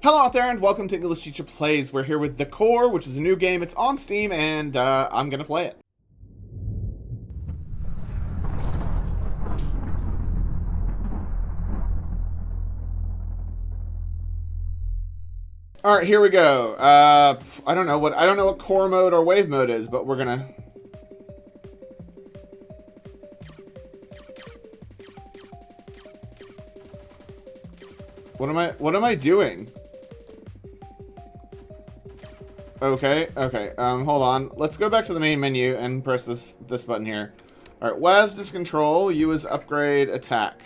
Hello out there and welcome to English Teacher Plays. We're here with The Core, which is a new game. It's on Steam and I'm going to play it. All right, here we go. I don't know what core mode or wave mode is, but we're going to What am I doing? Okay, hold on. Let's go back to the main menu and press this button here. Alright, WASD is control, U is upgrade, attack.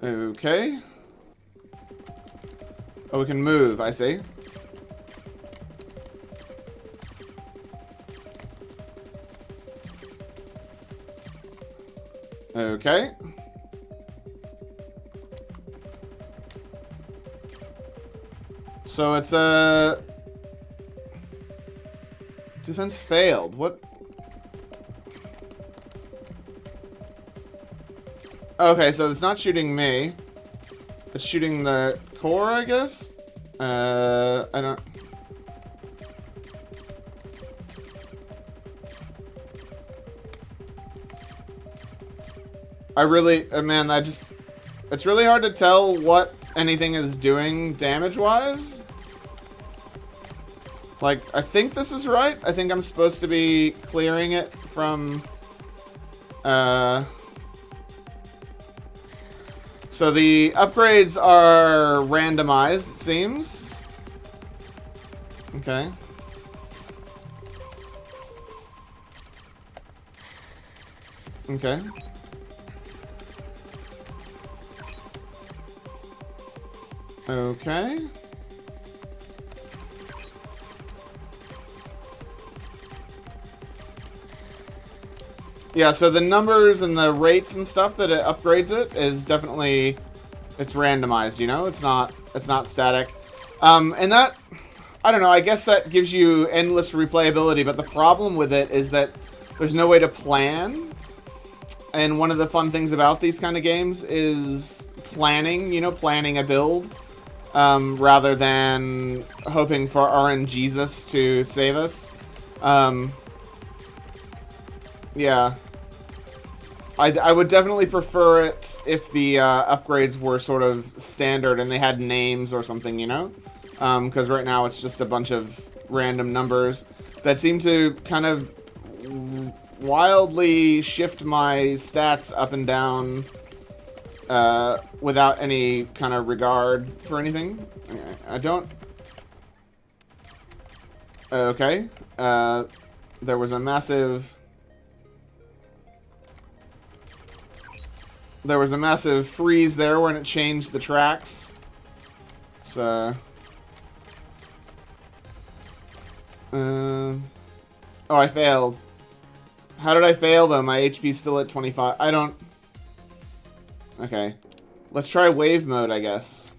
Okay. Oh, we can move, I see. Okay. So it's a... defense failed. What? Okay, so it's not shooting me. It's shooting the core, I guess? I don't... man, it's really hard to tell what anything is doing damage-wise. Like, I think this is right. I think I'm supposed to be clearing it from, So the upgrades are randomized, it seems. Okay. Okay. Okay. Yeah, so the numbers and the rates and stuff that it upgrades it is definitely, it's randomized, you know? It's not static. And that, I don't know, I guess that gives you endless replayability, but the problem with it is that there's no way to plan. And one of the fun things about these kind of games is planning, you know, planning a build. Rather than hoping for RNGesus to save us. Yeah. I would definitely prefer it if the upgrades were sort of standard and they had names or something, you know? Because right now it's just a bunch of random numbers that seem to kind of wildly shift my stats up and down without any kind of regard for anything. I don't... Okay. There was a massive... There was a massive freeze there when it changed the tracks. So... oh, I failed. How did I fail though? My HP's still at 25. I don't... Okay. Let's try wave mode, I guess.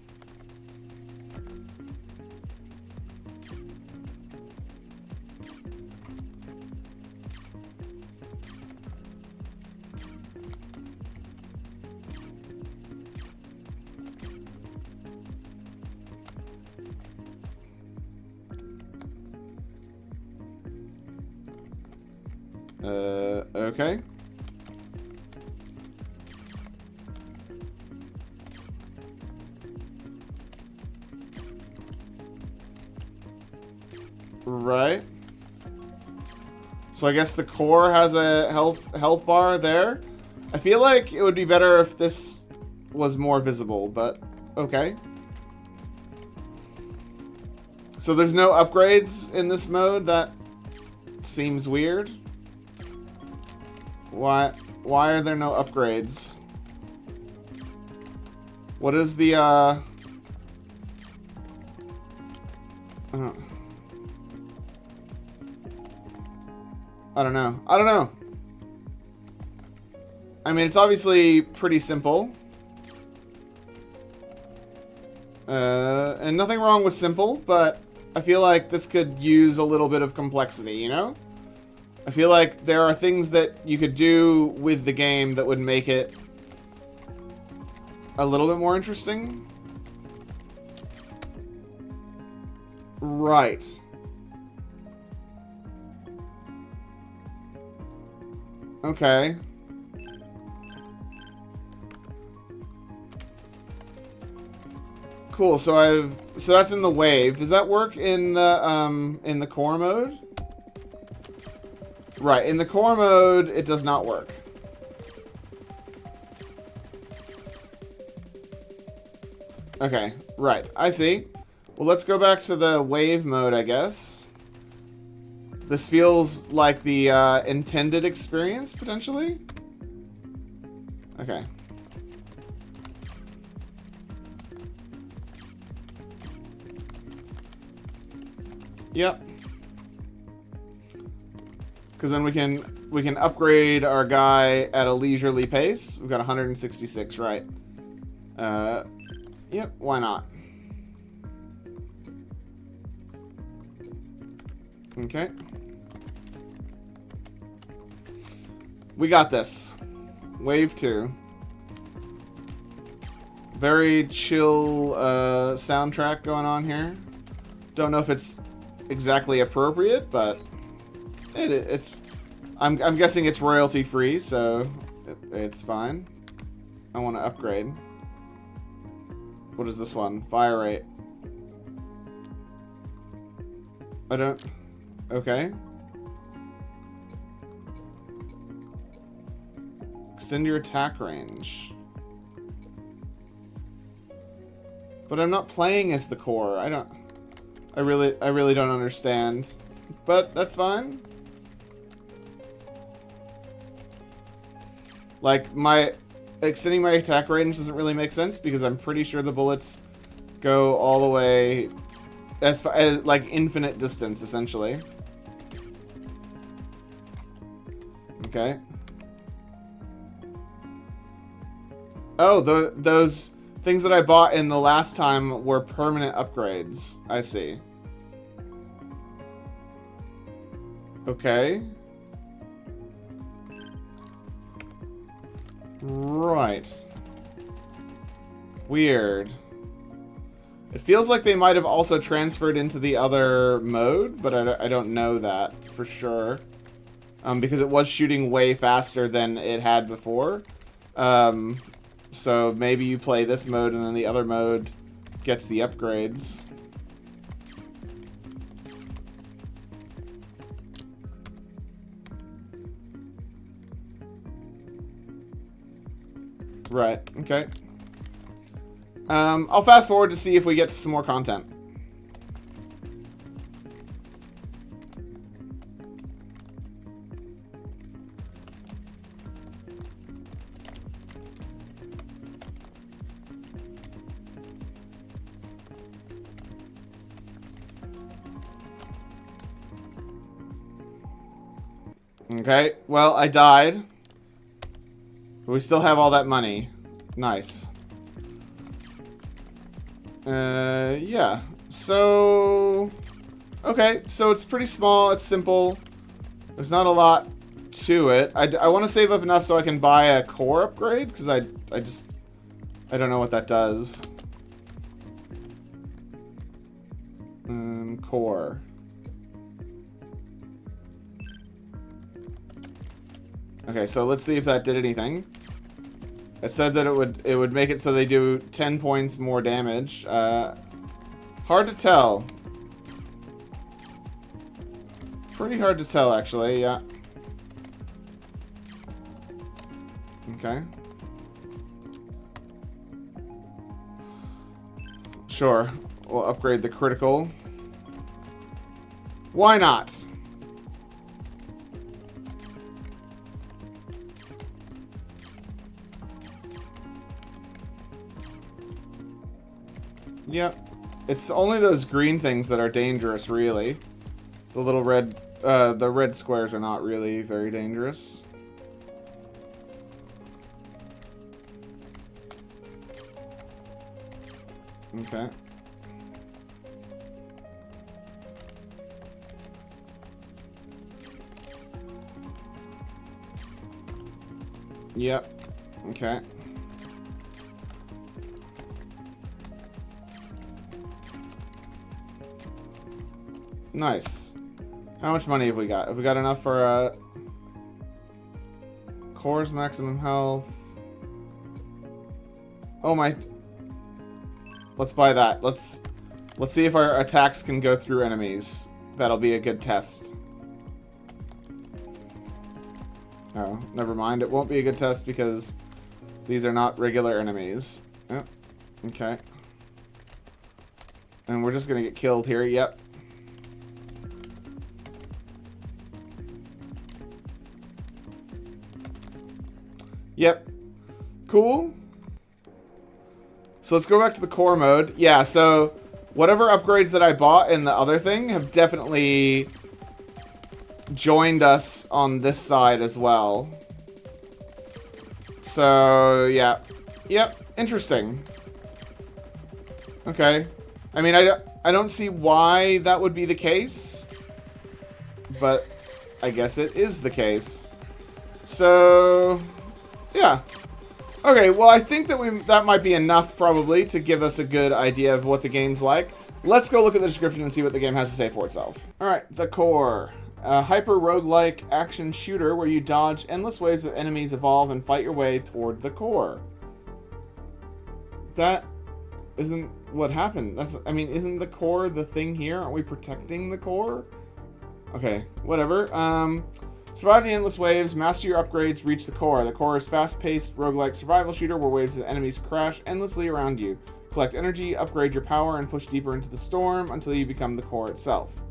Okay. Right. So I guess the core has a health bar there. I feel like it would be better if this was more visible, but okay. So there's no upgrades in this mode? That seems weird. Why are there no upgrades? What is the I don't know. I mean, it's obviously pretty simple. And nothing wrong with simple, but I feel like this could use a little bit of complexity, you know? I feel like there are things that you could do with the game that would make it a little bit more interesting. Right. Okay. Cool. So that's in the wave. Does that work in the core mode? Right. In the core mode, it does not work. Okay. Right. I see. Well, let's go back to the wave mode, I guess. This feels like the intended experience, potentially. Okay. Yep. Because then we can upgrade our guy at a leisurely pace. We've got 166, right? Yep. Why not? Okay. We got this. Wave 2. Very chill soundtrack going on here. Don't know if it's exactly appropriate, but it's. I'm guessing it's royalty free, so it's fine. I want to upgrade. What is this one? Fire rate. I don't. Okay. Extend your attack range. But I'm not playing as the core. I really don't understand. But that's fine. Like, extending my attack range doesn't really make sense because I'm pretty sure the bullets go all the way as far as, like, infinite distance, essentially. Okay. Oh, those things that I bought in the last time were permanent upgrades. I see. Okay. Right. Weird. It feels like they might have also transferred into the other mode, but I don't know that for sure. Because it was shooting way faster than it had before. So maybe you play this mode and then the other mode gets the upgrades. Right, okay. I'll fast forward to see if we get to some more content. Okay, well, I died. But we still have all that money. Nice. Yeah. So... Okay, so it's pretty small, it's simple. There's not a lot to it. I want to save up enough so I can buy a core upgrade, because I don't know what that does. Core. Okay, so let's see if that did anything. It said that it would make it so they do 10 points more damage. Hard to tell. Pretty hard to tell, actually, yeah. Okay. Sure. We'll upgrade the critical. Why not? Yep. It's only those green things that are dangerous, really. The little red, the red squares are not really very dangerous. Okay. Yep. Okay. Nice. How much money have we got? Have we got enough for core's maximum health? Oh my. Let's buy that. Let's see if our attacks can go through enemies. That'll be a good test. Oh, never mind. It won't be a good test because these are not regular enemies. Oh, okay. And we're just gonna get killed here. Yep. Yep. Cool. So let's go back to the core mode. Yeah, so whatever upgrades that I bought in the other thing have definitely joined us on this side as well. So, yeah. Yep, interesting. Okay. I mean, I don't see why that would be the case, but I guess it is the case. So, yeah. Okay, well, I think that that might be enough, probably, to give us a good idea of what the game's like. Let's go look at the description and see what the game has to say for itself. Alright, the core. A hyper-roguelike action shooter where you dodge endless waves of enemies, evolve, and fight your way toward the core. That isn't what happened. I mean, isn't the core the thing here? Aren't we protecting the core? Okay, whatever. Survive the endless waves, master your upgrades, reach the core. The core is fast-paced, roguelike survival shooter where waves of enemies crash endlessly around you. Collect energy, upgrade your power, and push deeper into the storm until you become the core itself.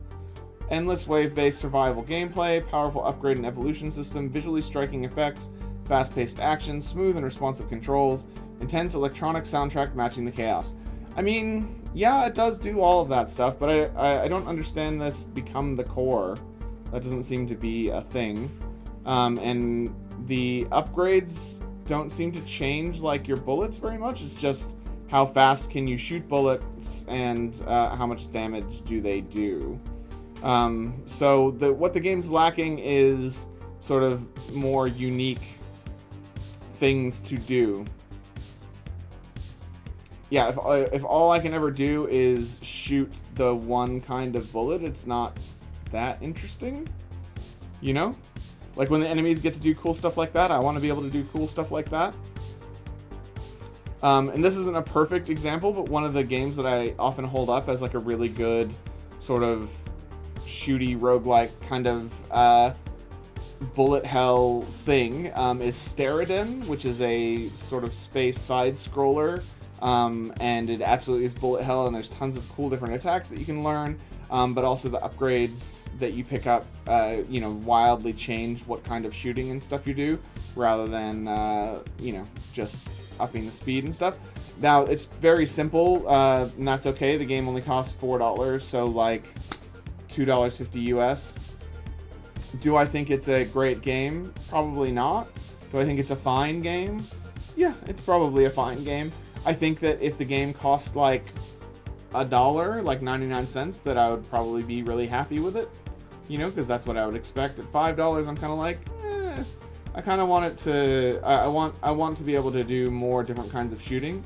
Endless wave-based survival gameplay, powerful upgrade and evolution system, visually striking effects, fast-paced action, smooth and responsive controls, intense electronic soundtrack matching the chaos. I mean, yeah, it does do all of that stuff, but I don't understand this become the core. That doesn't seem to be a thing. And the upgrades don't seem to change, like, your bullets very much. It's just how fast can you shoot bullets and how much damage do they do. So what the game's lacking is sort of more unique things to do. Yeah, if all I can ever do is shoot the one kind of bullet, it's not that interesting, you know? Like when the enemies get to do cool stuff like that, I want to be able to do cool stuff like that. And this isn't a perfect example, but one of the games that I often hold up as like a really good sort of shooty roguelike kind of bullet hell thing is Steriden, which is a sort of space side scroller, and it absolutely is bullet hell, and there's tons of cool different attacks that you can learn. But also the upgrades that you pick up, you know, wildly change what kind of shooting and stuff you do, rather than, you know, just upping the speed and stuff. Now, it's very simple, and that's okay. The game only costs $4, so, like, $2.50 US. Do I think it's a great game? Probably not. Do I think it's a fine game? Yeah, it's probably a fine game. I think that if the game cost, like, $1, like 99 cents, that I would probably be really happy with it, you know, because that's what I would expect. At $5, I'm kind of like, I kind of want it to, I want to be able to do more different kinds of shooting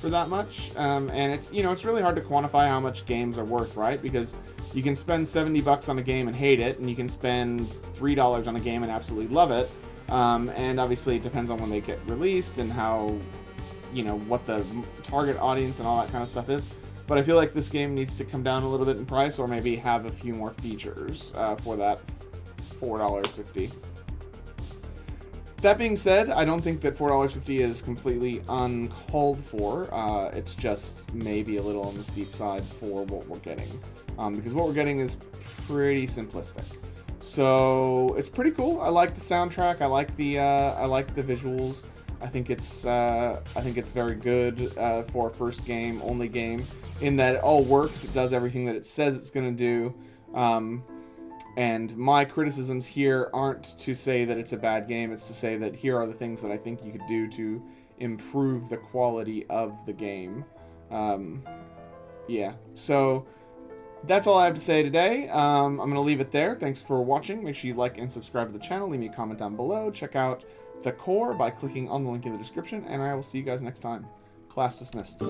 for that much, and it's, you know, it's really hard to quantify how much games are worth, right? Because you can spend $70 on a game and hate it, and you can spend $3 on a game and absolutely love it, and obviously it depends on when they get released and how, you know, what the target audience and all that kind of stuff is. But I feel like this game needs to come down a little bit in price, or maybe have a few more features for that $4.50. That being said, I don't think that $4.50 is completely uncalled for. It's just maybe a little on the steep side for what we're getting, because what we're getting is pretty simplistic. So it's pretty cool. I like the soundtrack. I like the visuals. I think it's very good for a first game, only game, in that it all works. It does everything that it says it's going to do. And my criticisms here aren't to say that it's a bad game. It's to say that here are the things that I think you could do to improve the quality of the game. Yeah, so that's all I have to say today. I'm going to leave it there. Thanks for watching. Make sure you like and subscribe to the channel. Leave me a comment down below. Check out the core by clicking on the link in the description, and I will see you guys next time. Class dismissed.